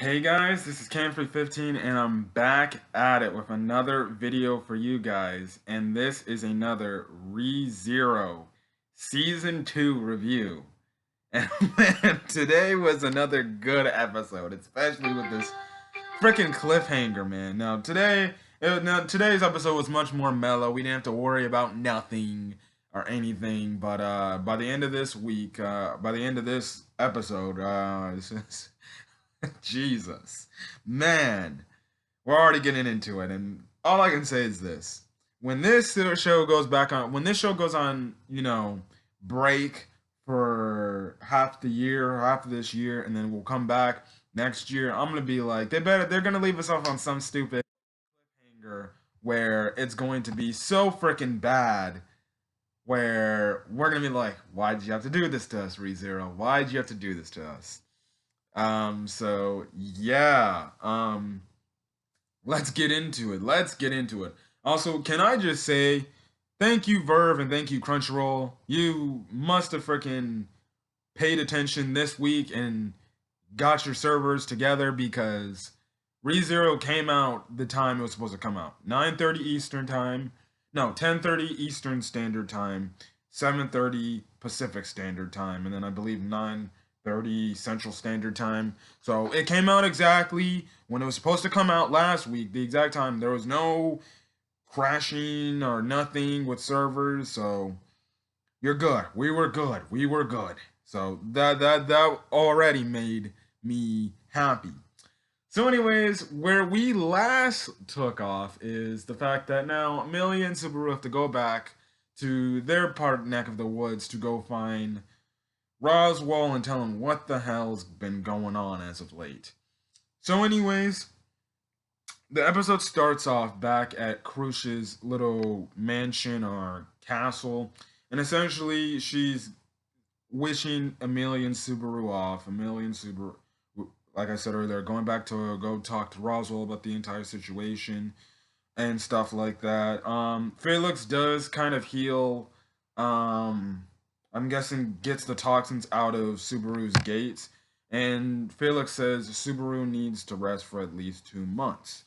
Hey guys, this is Camfrey15 and I'm back at it with another video for you guys. And this is another ReZero Season 2 review. And man, today was another good episode, especially with this freaking cliffhanger, man. Today's episode was much more mellow. We didn't have to worry about nothing or anything. But by the end of this week, by the end of this episode, Jesus, man, we're already getting into it, and all I can say is this: when this show goes back on, when this show goes on, break for half the year, half of this year, and then we'll come back next year, I'm gonna be like, they're gonna leave us off on some stupid hanger where it's going to be so freaking bad. Where we're gonna be like, why'd you have to do this to us, ReZero? Why'd you have to do this to us? So yeah. Let's get into it. Let's get into it. Also, can I just say thank you, Verve, and thank you, Crunchyroll. You must have freaking paid attention this week and got your servers together because ReZero came out the time it was supposed to come out. 9:30 Eastern time. No, 10:30 Eastern Standard Time, 7:30 Pacific Standard Time, and then I believe 9:30 Central Standard Time. So it came out exactly when it was supposed to come out last week, the exact time. There was no crashing or nothing with servers, so you're good. We were good. We were good. So that already made me happy. So, anyways, where we last took off is the fact that now Amelia and Subaru have to go back to their part neck of the woods to go find Roswaal and tell him what the hell's been going on as of late. So, anyways, the episode starts off back at Crush's little mansion or castle, and essentially she's wishing Amelia and Subaru off. Amelia and Subaru, like I said earlier, going back to go talk to Roswaal about the entire situation and stuff like that. Felix does kind of heal. I'm guessing gets the toxins out of Subaru's gates, and Felix says Subaru needs to rest for at least 2 months.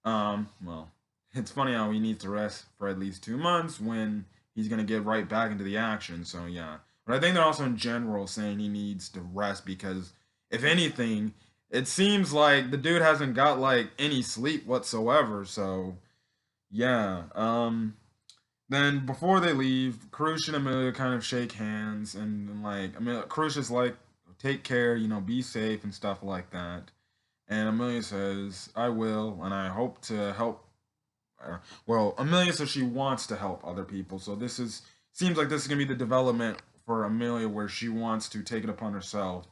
Well, it's funny how he needs to rest for at least 2 months when he's gonna get right back into the action. So yeah, but I think they're also in general saying he needs to rest because if anything, it seems like the dude hasn't got like any sleep whatsoever. So yeah. Then before they leave, Karush and Amelia kind of shake hands, and like Amelia, Karush is like, "Take care, be safe and stuff like that." And Amelia says, "I will, and I hope to help." Well, Amelia says she wants to help other people, so this is seems like this is gonna be the development for Amelia, where she wants to take it upon herself,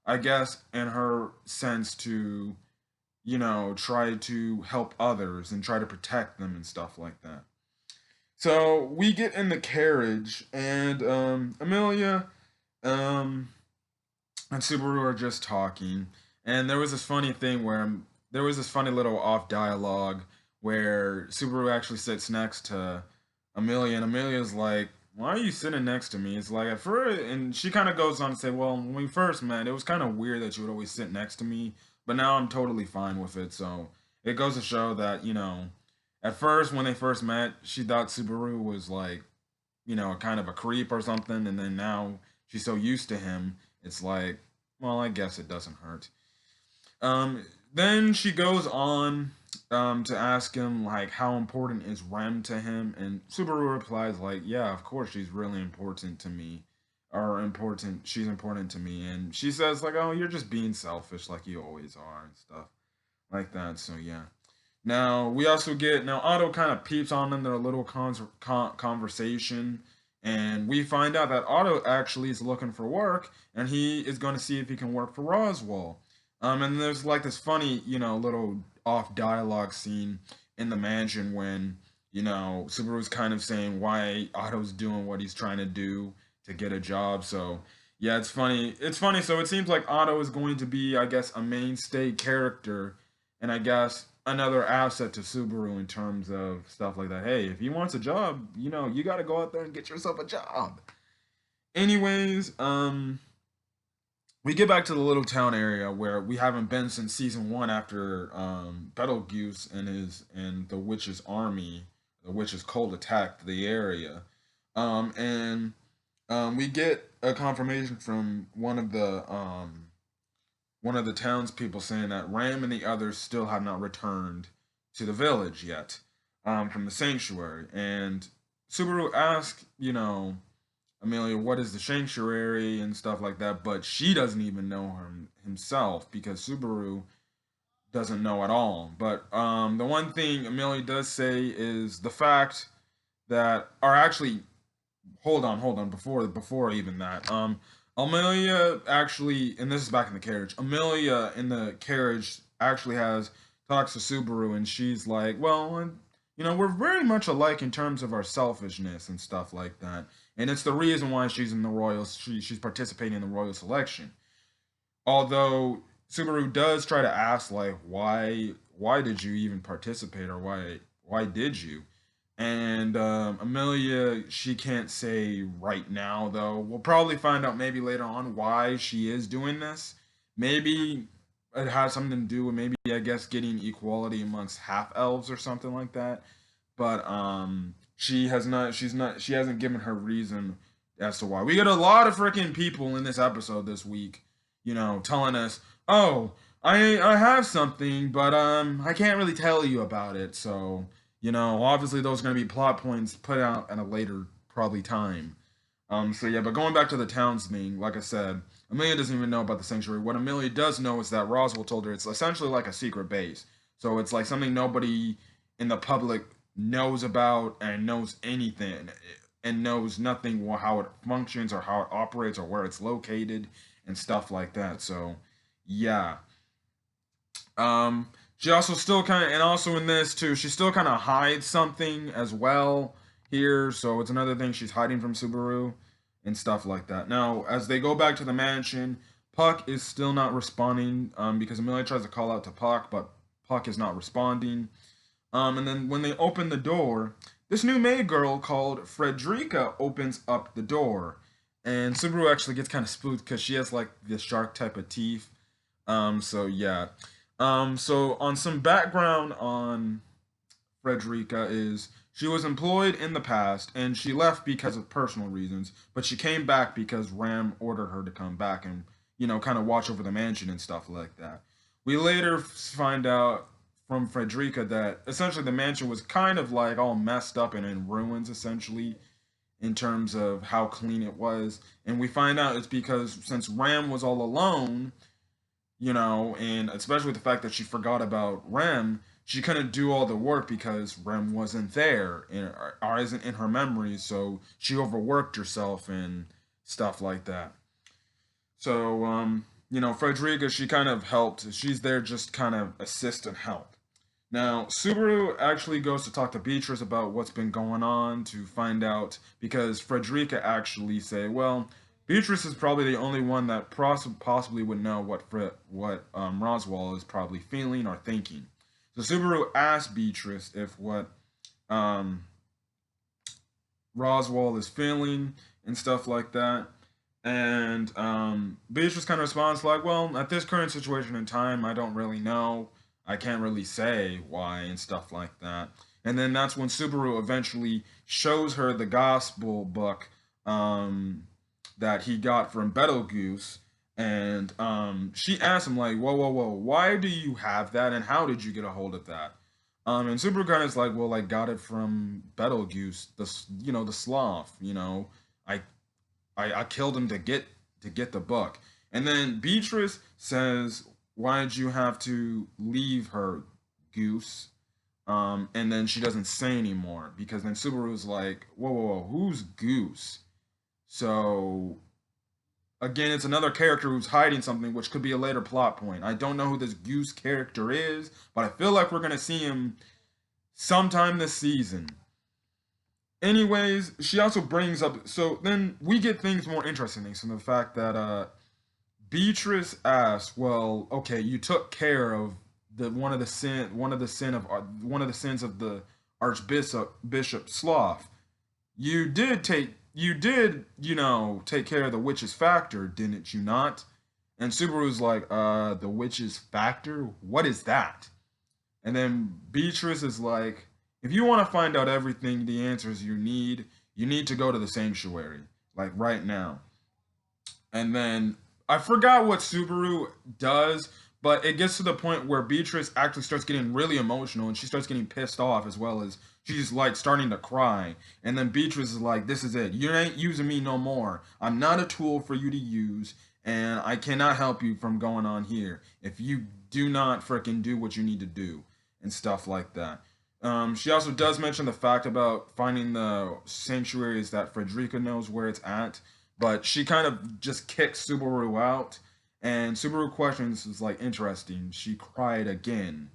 I guess, in her sense to, try to help others and try to protect them and stuff like that. So we get in the carriage, and Amelia um, and Subaru are just talking. And there was this funny thing where there was this funny little off dialogue where Subaru actually sits next to Amelia, and Amelia's like, "Why are you sitting next to me?" It's like at first, and she kind of goes on to say, "Well, when we first met, it was kind of weird that you would always sit next to me, but now I'm totally fine with it." So it goes to show that at first when they first met, she thought Subaru was like, kind of a creep or something, and then now she's so used to him, it's like, well, I guess it doesn't hurt. Then she goes on to ask him like how important is Rem to him, and Subaru replies like, "Yeah, of course she's really important to me, or important. She's important to me." And she says like, "Oh, you're just being selfish like you always are and stuff like that." So yeah. Now we also get now Otto kind of peeps on in their little conversation, and we find out that Otto actually is looking for work, and he is going to see if he can work for Roswaal. And there's like this funny, little off dialogue scene in the mansion when Subaru's kind of saying why Otto's doing what he's trying to do to get a job. So yeah, it's funny. It's funny. So it seems like Otto is going to be, I guess, a mainstay character, and I guess another asset to Subaru in terms of stuff like that. Hey, if he wants a job, you got to go out there and get yourself a job. Anyways, we get back to the little town area where we haven't been since season one after Betelgeuse and the witch's army, the witch's cult attacked the area, and we get a confirmation from one of the townspeople saying that Ram and the others still have not returned to the village yet, from the sanctuary. And Subaru asks, Amelia, what is the sanctuary and stuff like that, but she doesn't even know himself because Subaru doesn't know at all. But the one thing Amelia does say is the fact that, or actually, hold on, before even that, Amelia actually, and this is back in the carriage. Amelia in the carriage actually has talks to Subaru, and she's like, "Well, we're very much alike in terms of our selfishness and stuff like that." And it's the reason why she's in the royal. She's participating in the royal selection. Although Subaru does try to ask, like, why did you even participate, or why did you? And Amelia, she can't say right now, though. We'll probably find out maybe later on why she is doing this. Maybe it has something to do with, maybe, I guess, getting equality amongst half elves or something like that. But she hasn't given her reason as to why. We get a lot of freaking people in this episode this week, telling us, "Oh, I have something, but I can't really tell you about it." So, obviously those are going to be plot points put out at a later probably time. So yeah, but going back to the towns thing, like I said, Amelia doesn't even know about the sanctuary. What Amelia does know is that Roswell told her it's essentially like a secret base. So it's like something nobody in the public knows about and knows anything, and knows nothing how it functions or how it operates or where it's located and stuff like that. So yeah. She also still kind of, and also in this too, she still kind of hides something as well here. So it's another thing she's hiding from Subaru and stuff like that. Now, as they go back to the mansion, Puck is still not responding, because Amelia tries to call out to Puck, but Puck is not responding. And then when they open the door, this new maid girl called Frederica opens up the door. And Subaru actually gets kind of spooked because she has like the shark type of teeth. So yeah. So on some background on Frederica is she was employed in the past and she left because of personal reasons, but she came back because Ram ordered her to come back and, kind of watch over the mansion and stuff like that. We later find out from Frederica that essentially the mansion was kind of like all messed up and in ruins, essentially, in terms of how clean it was. And we find out it's because since Ram was all alone, and especially the fact that she forgot about Rem, she couldn't do all the work because Rem wasn't there, or isn't in her memory, so she overworked herself and stuff like that. So, Frederica, she kind of helped. She's there just kind of assist and help. Now, Subaru actually goes to talk to Beatrice about what's been going on to find out, because Frederica actually say, well, Beatrice is probably the only one that possibly would know what Roswell is probably feeling or thinking. So Subaru asks Beatrice if what um, Roswell is feeling and stuff like that. And Beatrice kind of responds like, well, at this current situation in time, I don't really know. I can't really say why and stuff like that. And then that's when Subaru eventually shows her the gospel book, that he got from Betelgeuse. And she asks him, like, whoa, why do you have that? And how did you get a hold of that? And Subaru kind of is like, well, I got it from Betelgeuse, the sloth. I I killed him to get the buck. And then Beatrice says, "Why did you have to leave her, Goose?" And then she doesn't say anymore because then Subaru's like, "Whoa, who's Goose?" So again, it's another character who's hiding something, which could be a later plot point. I don't know who this Goose character is, but I feel like we're gonna see him sometime this season. Anyways, she also brings up, so then we get things more interesting things from the fact that Beatrice asks, "Well, okay, you took care of the one of the sins of the Archbishop Bishop Sloth. You did, take care of the witch's factor, didn't you not?" And Subaru's like, the witch's factor? What is that? And then Beatrice is like, if you want to find out everything, the answers you need to go to the sanctuary, like right now. And then I forgot what Subaru does, but it gets to the point where Beatrice actually starts getting really emotional and she starts getting pissed off as well as she's like starting to cry. And then Beatrice is like, this is it. You ain't using me no more. I'm not a tool for you to use, and I cannot help you from going on here if you do not freaking do what you need to do and stuff like that. She also does mention the fact about finding the sanctuaries that Frederica knows where it's at, but she kind of just kicks Subaru out. And Subaru questions is like interesting. She cried again.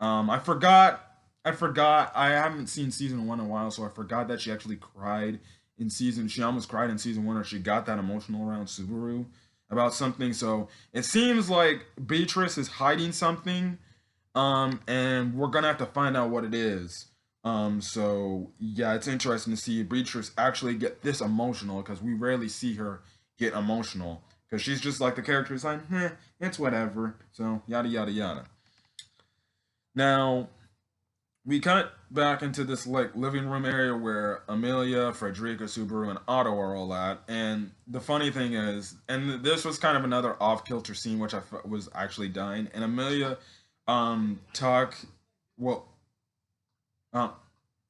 I forgot. I haven't seen season one in a while, so I forgot that she actually cried in season. She almost cried in season one, or she got that emotional around Subaru about something. So it seems like Beatrice is hiding something, and we're gonna have to find out what it is. So yeah, it's interesting to see Beatrice actually get this emotional because we rarely see her get emotional because she's just like the character is like, it's whatever. So yada yada yada. Now we cut back into this like living room area where Amelia, Frederica, Subaru, and Otto are all at. And the funny thing is, and this was kind of another off kilter scene which was actually dying. And Amelia, talk, well, uh,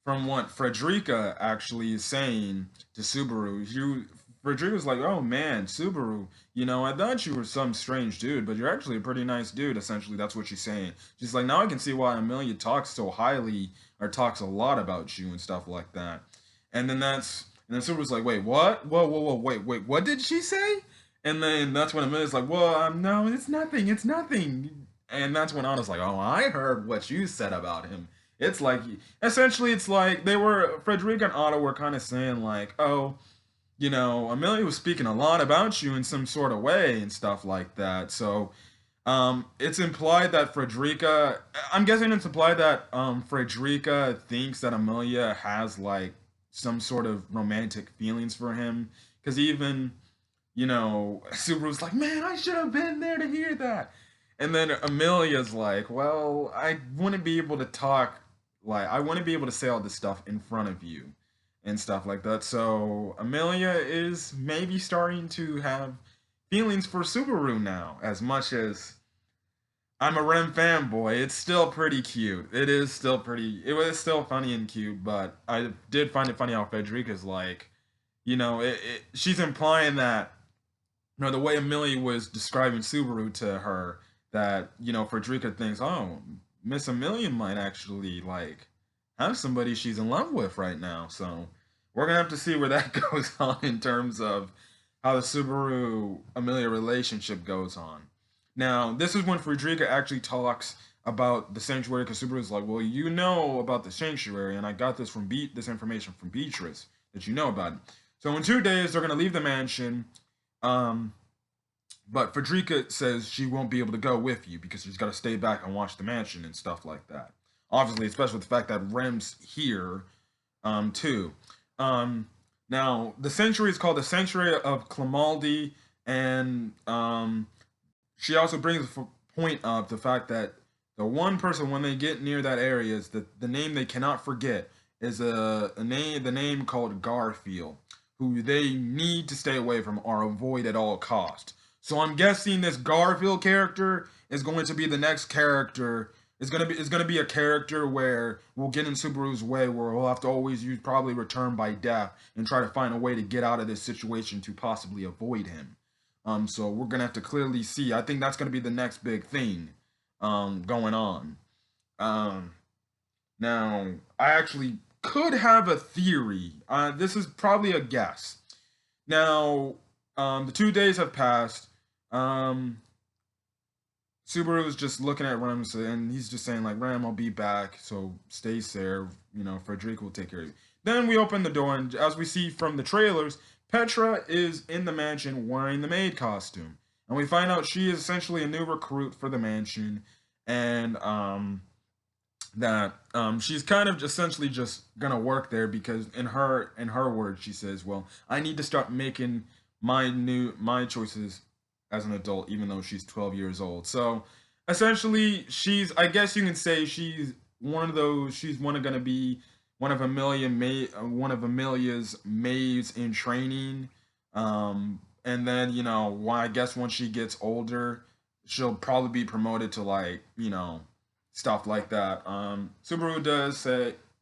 from what Frederica actually is saying to Subaru. Frederica's like, oh man, Subaru, I thought you were some strange dude, but you're actually a pretty nice dude. Essentially, that's what she's saying. She's like, now I can see why Amelia talks so highly or talks a lot about you and stuff like that. And then Subaru's like, wait, what? Whoa, wait, what did she say? And then that's when Amelia's like, well, no, it's nothing. And that's when Anna's like, oh, I heard what you said about him. It's like, essentially, it's like Frederica and Otto were kind of saying, like, oh, Amelia was speaking a lot about you in some sort of way and stuff like that. So, it's implied that I'm guessing it's implied that, Frederica thinks that Amelia has, like, some sort of romantic feelings for him. Because even, Subaru's like, man, I should have been there to hear that. And then Amelia's like, well, I wouldn't be able to talk, like, I wouldn't be able to say all this stuff in front of you and stuff like that. So Amelia is maybe starting to have feelings for Subaru now, as much as I'm a Rem fanboy. It's still pretty cute. It was still funny and cute, but I did find it funny how Frederica's like, she's implying that, the way Amelia was describing Subaru to her, that, Frederica thinks, oh, Miss Amelia might actually, like, have somebody she's in love with right now. So we're gonna have to see where that goes on in terms of how the Subaru Amelia relationship goes on. Now, this is when Frederica actually talks about the sanctuary because Subaru's like, well, you know about the sanctuary, and I got this information from Beatrice that you know about it. So in 2 days, they're gonna leave the mansion. Um, but Frederica says she won't be able to go with you because she's got to stay back and watch the mansion and stuff like that. Obviously, especially with the fact that Rem's here, too. Um, Now, the sanctuary is called the Sanctuary of Clamaldi, and she also brings the point up the fact that the one person when they get near that area is the name they cannot forget is a name the name called Garfield, who they need to stay away from or avoid at all cost. So I'm guessing this Garfield character is going to be the next character. It's gonna be a character where we'll get in Subaru's way, where we'll have to always use probably return by death and try to find a way to get out of this situation to possibly avoid him. So we're gonna have to clearly see. I think that's gonna be the next big thing, going on. Um, Now I actually could have a theory. This is probably a guess. Now, the 2 days have passed. Um, Subaru is just looking at Rem and he's just saying like, Rem, I'll be back, so stay safe. Frederica will take care of you. Then we open the door, and as we see from the trailers, Petra is in the mansion wearing the maid costume, and we find out she is essentially a new recruit for the mansion, and that she's kind of essentially just gonna work there because in her words she says, well, I need to start making my choices as an adult, even though she's 12 years old. So essentially, I guess you can say she's one of those. She's going to be one of Amelia's maids in training. And then I guess once she gets older, she'll probably be promoted to like stuff like that. Subaru does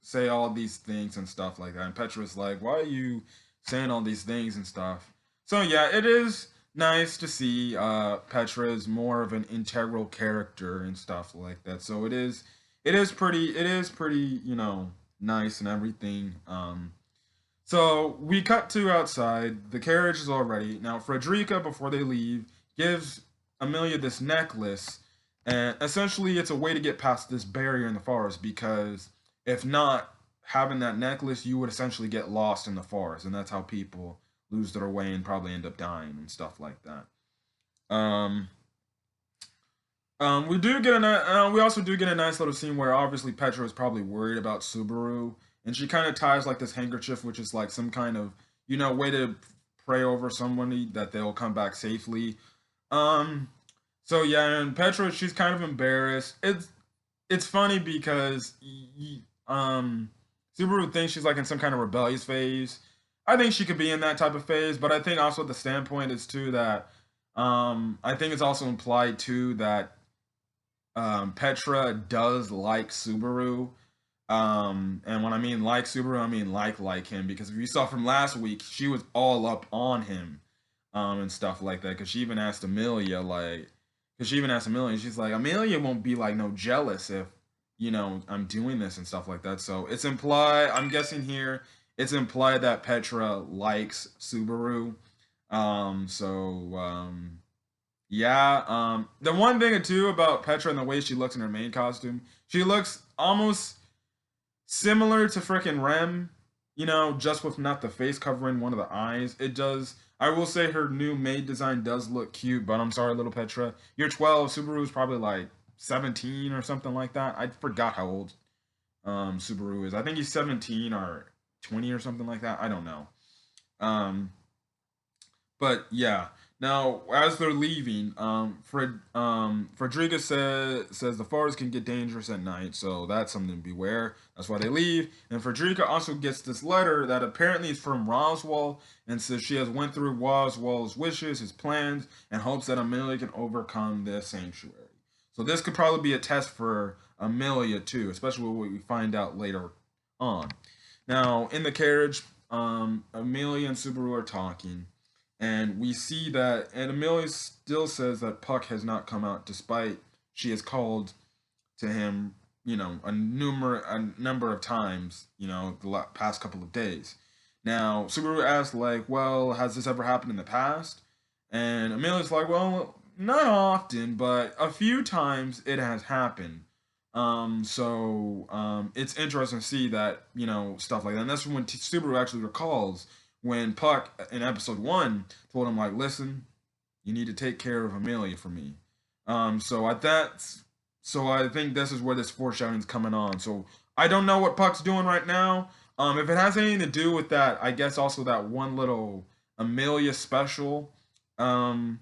say all these things and stuff like that, and Petra's like, "Why are you saying all these things and stuff?" So yeah, it is nice to see Petra is more of an integral character and stuff like that. So it is pretty nice and everything. So we cut to outside. The carriage is all ready. Now Frederica, before they leave, gives Amelia this necklace, and essentially it's a way to get past this barrier in the forest, because if not having that necklace, you would essentially get lost in the forest, and that's how people lose their way and probably end up dying and stuff like that. Um, we also do get a nice little scene where obviously Petra is probably worried about Subaru, and she kind of ties like this handkerchief, which is like some kind of way to pray over somebody that they'll come back safely. Um, so yeah, and Petra, she's kind of embarrassed. It's funny because Subaru thinks she's like in some kind of rebellious phase. I think she could be in that type of phase, but I think also the standpoint is too that I think it's also implied too that Petra does like Subaru. And when I mean like Subaru, I mean like him, because if you saw from last week, she was all up on him, and stuff like that. Because she even asked Amelia, she's like, Amelia won't be like no jealous if I'm doing this and stuff like that. So it's implied. I'm guessing here it's implied that Petra likes Subaru. Yeah. The one thing too about Petra and the way she looks in her main costume, she looks almost similar to frickin' Rem, just with not the face covering one of the eyes. It does. I will say her new maid design does look cute, but I'm sorry, little Petra. You're 12. Subaru's probably like 17 or something like that. I forgot how old Subaru is. I think he's 17 or 20 or something like that. I don't know. Um, but yeah. Now, as they're leaving, Frederica says the forest can get dangerous at night, so that's something to beware. That's why they leave. And Frederica also gets this letter that apparently is from Roswaal, and says she has went through Roswaal's wishes, his plans, and hopes that Amelia can overcome this sanctuary. So this could probably be a test for Amelia too, especially what we find out later on. Now, in the carriage, Amelia and Subaru are talking, and we see that, and Amelia still says that Puck has not come out, despite she has called to him, a number of times, the past couple of days. Now, Subaru asks, like, well, has this ever happened in the past? And Amelia's like, well, not often, but a few times it has happened. It's interesting to see that, stuff like that. And that's when Subaru actually recalls when Puck in episode 1 told him, like, listen, you need to take care of Amelia for me. So I think this is where this foreshadowing is coming on. So I don't know what Puck's doing right now. If it has anything to do with that, I guess also that one little Amelia special, that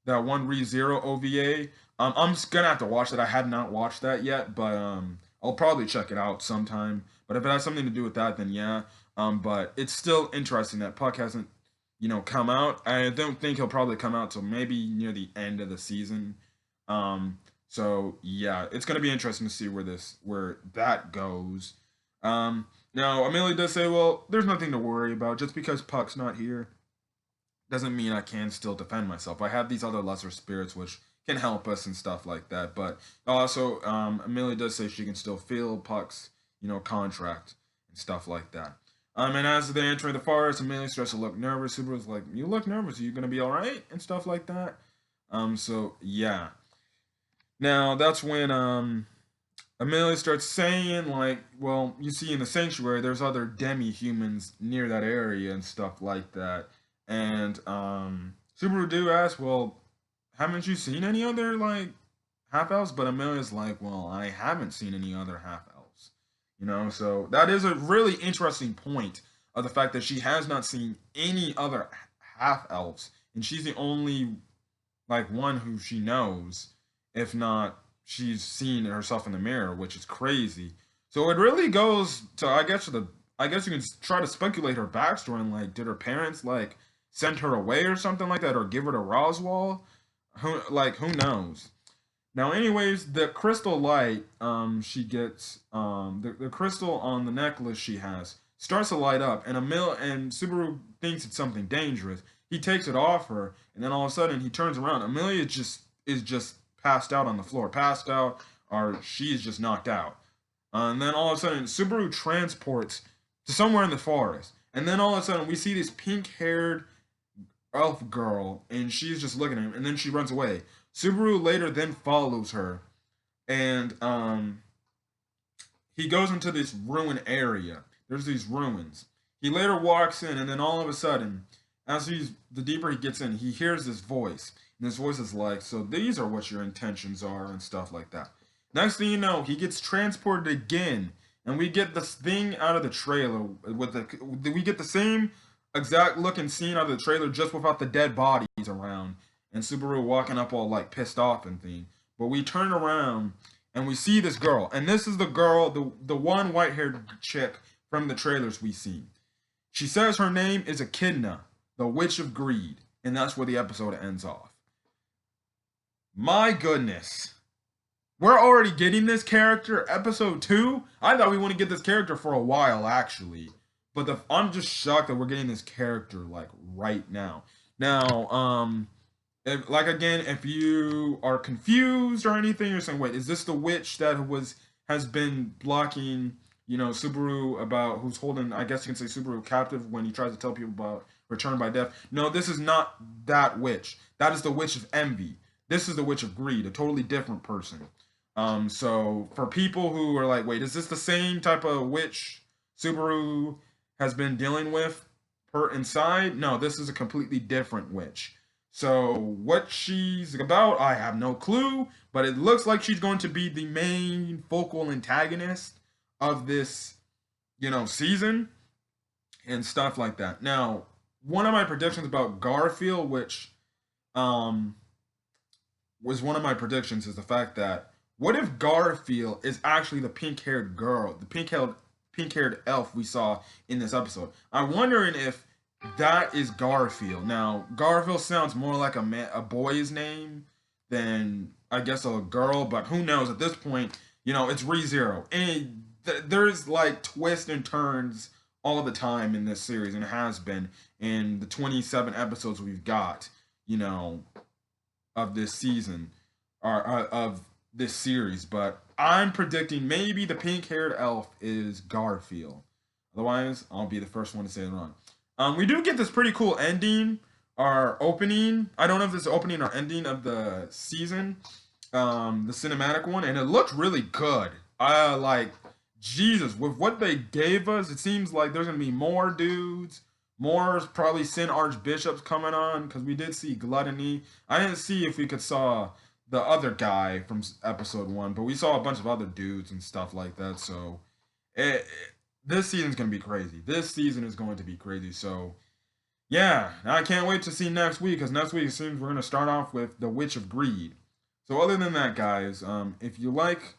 one ReZero OVA. I'm just gonna have to watch that. I had not watched that yet, but I'll probably check it out sometime. But if it has something to do with that, then yeah. But it's still interesting that Puck hasn't, come out. I don't think he'll probably come out till maybe near the end of the season. So yeah, it's gonna be interesting to see where that goes. Now Amelia does say, well, there's nothing to worry about. Just because Puck's not here doesn't mean I can still defend myself. I have these other lesser spirits which can help us and stuff like that. But also, Amelia does say she can still feel Puck's, contract and stuff like that. And as they enter the forest, Amelia starts to look nervous. Subaru's like, "You look nervous. Are you gonna be all right?" and stuff like that. So yeah. Now that's when Amelia starts saying, like, well, you see in the sanctuary, there's other demi-humans near that area and stuff like that. And Subaru do ask, well, haven't you seen any other, like, half-elves? But Amelia's like, well, I haven't seen any other half-elves. So that is a really interesting point of the fact that she has not seen any other half-elves. And she's the only, like one who she knows, if not she's seen herself in the mirror, which is crazy. So it really goes to, I guess you can try to speculate her backstory and like, did her parents like send her away or something like that, or give her to Roswell? Who knows? Now, anyways, the crystal light she gets, the crystal on the necklace she has starts to light up, and Subaru thinks it's something dangerous. He takes it off her, and then all of a sudden he turns around. Amelia is just passed out on the floor, passed out, or she's just knocked out. And then all of a sudden Subaru transports to somewhere in the forest, and then all of a sudden we see this pink-haired elf girl, and she's just looking at him, and then she runs away. Subaru later then follows her, and he goes into this ruin area. There's these ruins. He later walks in, and then all of a sudden, the deeper he gets in, he hears this voice, and this voice is like, "So these are what your intentions are," and stuff like that. Next thing you know, he gets transported again, and we get this thing out of the trailer we get the same exact looking scene out of the trailer, just without the dead bodies around and Subaru walking up all like pissed off and thing. But we turn around and we see this girl, and this is the girl, the one white-haired chick from the trailers we see. She says her name is Echidna, the Witch of Greed, and that's where the episode ends off. My goodness. We're already getting this character, episode 2? I thought we want to get this character for a while, actually. But I'm just shocked that we're getting this character, like, right now. Now, if you are confused or anything, you're saying, wait, is this the witch that has been blocking, Subaru about, who's holding, I guess you can say, Subaru captive when he tries to tell people about Return by Death? No, this is not that witch. That is the Witch of Envy. This is the Witch of Greed, a totally different person. So for people who are like, wait, is this the same type of witch Subaru has been dealing with inside? No, this is a completely different witch. So what she's about, I have no clue, but it looks like she's going to be the main focal antagonist of this, season and stuff like that. Now, one of my predictions about Garfield, which was one of my predictions, is the fact that, what if Garfield is actually the pink-haired girl, the pink-haired elf we saw in this episode? I'm wondering if that is Garfield. Now, Garfield sounds more like a boy's name than, I guess, a girl, but who knows? At this point, it's ReZero. And there's, like, twists and turns all the time in this series, and it has been in the 27 episodes we've got, of this season, or of this series. But I'm predicting maybe the pink-haired elf is Garfield. Otherwise, I'll be the first one to say it wrong. We do get this pretty cool ending, our opening. I don't know if this is opening or ending of the season, the cinematic one, and it looked really good. Jesus, with what they gave us, it seems like there's gonna be more dudes, more probably Sin Archbishops coming on, because we did see Gluttony. I didn't see if we could saw the other guy from episode 1, but we saw a bunch of other dudes and stuff like that. So this season's gonna be crazy. This season is going to be crazy. So yeah, I can't wait to see next week, because next week it seems we're gonna start off with the Witch of Greed. So other than that, guys, if you like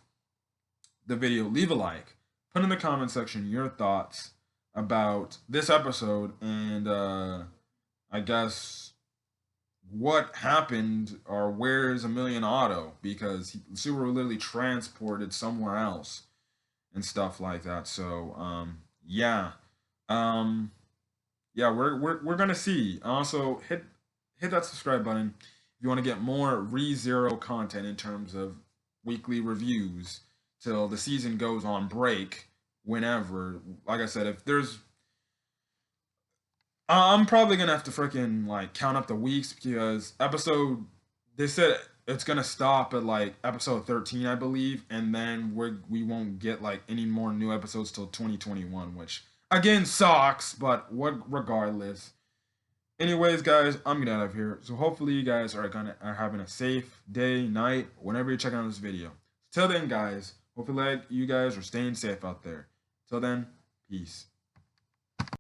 the video, leave a like. Put in the comment section your thoughts about this episode, and I guess what happened, or where's Emilian Otto, because Subaru literally transported somewhere else and stuff like that. So yeah, we're gonna see. Also, hit that subscribe button if you want to get more ReZero content in terms of weekly reviews till the season goes on break. Whenever, like I said, if there's, I'm probably gonna have to freaking like count up the weeks, because they said it's gonna stop at like episode 13, I believe, and then we won't get like any more new episodes till 2021, which again sucks, but regardless. Anyways, guys, I'm gonna get out of here. So hopefully you guys are having a safe day, night, whenever you're checking out this video. Till then, guys, hopefully you guys are staying safe out there. Till then, peace.